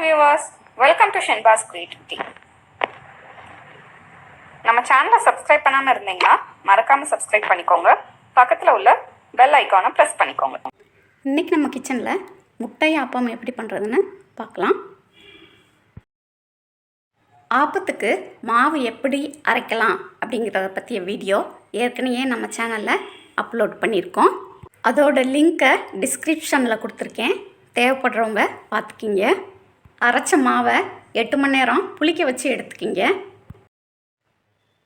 viewers, welcome to Shenba's Creativity. நம்ம சேனலை subscribe பண்ணாமல் இருந்தீங்கன்னா மறக்காமல் சப்ஸ்கிரைப் பண்ணிக்கோங்க. பக்கத்தில் உள்ள பெல் ஐக்கானை ப்ரெஸ் பண்ணிக்கோங்க. இன்றைக்கி நம்ம கிச்சனில் முட்டை ஆப்பம் எப்படி பண்ணுறதுன்னு பார்க்கலாம். ஆப்பத்துக்கு மாவு எப்படி அரைக்கலாம் அப்படிங்கிறத பற்றிய வீடியோ ஏற்கனவே நம்ம சேனலில் அப்லோட் பண்ணியிருக்கோம். அதோட லிங்க்கை டிஸ்கிரிப்ஷனில் கொடுத்துருக்கேன், தேவைப்படுறவங்க பார்த்துக்கிங்க. அரைச்ச மாவை 8 மணி நேரம் புளிக்க வச்சு எடுத்துக்கிங்க.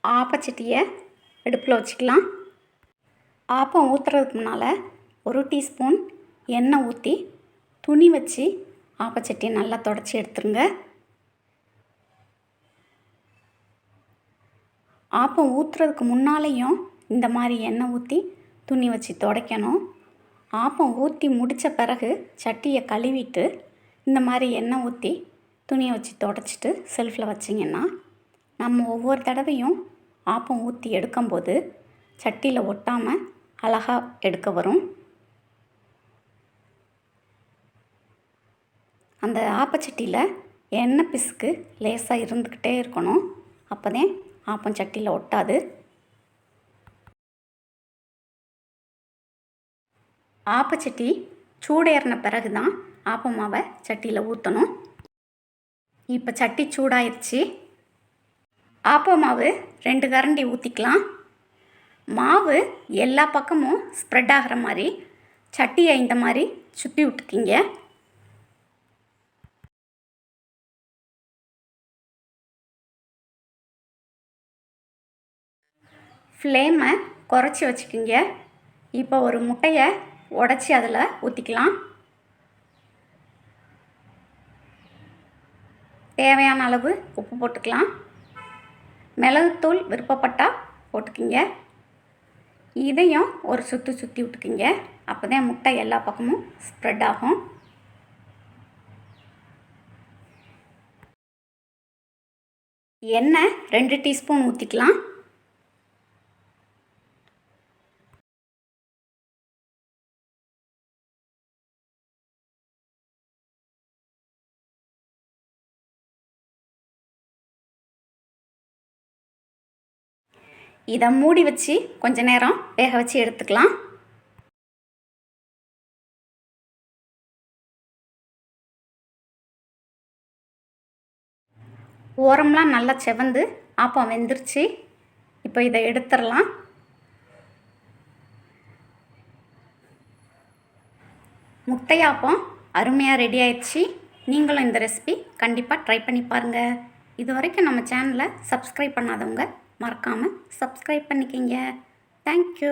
ஆப்பச்சட்டியை அடுப்பில் வச்சுக்கலாம். ஆப்பம் ஊற்றுறதுக்கு முன்னால் 1 டீஸ்பூன் எண்ணெய் ஊற்றி துணி வச்சு ஆப்பச்சட்டியை நல்லா தொடச்சி எடுத்துருங்க. ஆப்பம் ஊற்றுறதுக்கு முன்னாலேயும் இந்த மாதிரி எண்ணெய் ஊற்றி துணி வச்சு துடைக்கணும். ஆப்பம் ஊற்றி முடித்த பிறகு சட்டியை கழுவிட்டு இந்த மாதிரி எண்ணெய் ஊற்றி துணியை வச்சு தொடச்சிட்டு செல்ஃபில் வச்சிங்கன்னா நம்ம ஒவ்வொரு தடவையும் ஆப்பம் ஊற்றி எடுக்கும்போது சட்டியில் ஒட்டாமல் அழகாக எடுக்க வரும். அந்த ஆப்பச்சட்டியில் எண்ணெய் பிசுக்கு லேசாக இருந்துக்கிட்டே இருக்கணும், அப்போதான் ஆப்பம் சட்டியில் ஒட்டாது. ஆப்பச்சட்டி சூடேறின பிறகு தான் ஆப்ப மாவை சட்டியில் ஊற்றணும். இப்போ சட்டி சூடாயிருச்சு. ஆப்ப மாவு 2 கரண்டி ஊற்றிக்கலாம். மாவு எல்லா பக்கமும் ஸ்ப்ரெட் ஆகிற மாதிரி சட்டியை இந்த மாதிரி சுற்றி விட்டுக்கிங்க. ஃப்ளேமை குறைச்சி வச்சுக்கிங்க. இப்போ ஒரு முட்டையை உடச்சி அதில் ஊற்றிக்கலாம். தேவையான அளவு உப்பு போட்டுக்கலாம். மிளகுத்தூள் விருப்பப்பட்டால் போட்டுக்கிங்க. இதையும் ஒரு சுற்றி விட்டுக்கிங்க, அப்போ தான் முட்டை எல்லா பக்கமும் ஸ்ப்ரெட் ஆகும். எண்ணெய் 2 டீஸ்பூன் ஊற்றிக்கலாம். இதை மூடி வச்சு கொஞ்ச நேரம் வேக வச்சு எடுத்துக்கலாம். ஓரம்லாம் நல்லா செவந்து ஆப்பம் வெந்துருச்சு. இப்போ இதை எடுத்துடலாம். முட்டை ஆப்பம் அருமையாக ரெடி ஆயிடுச்சு. நீங்களும் இந்த ரெசிபி கண்டிப்பாக ட்ரை பண்ணி பாருங்கள். இது வரைக்கும் நம்ம சேனலை சப்ஸ்கிரைப் பண்ணாதவங்க மறக்காமல் சப்ஸ்கிரைப் பண்ணிக்கிங்க. தேங்க்யூ.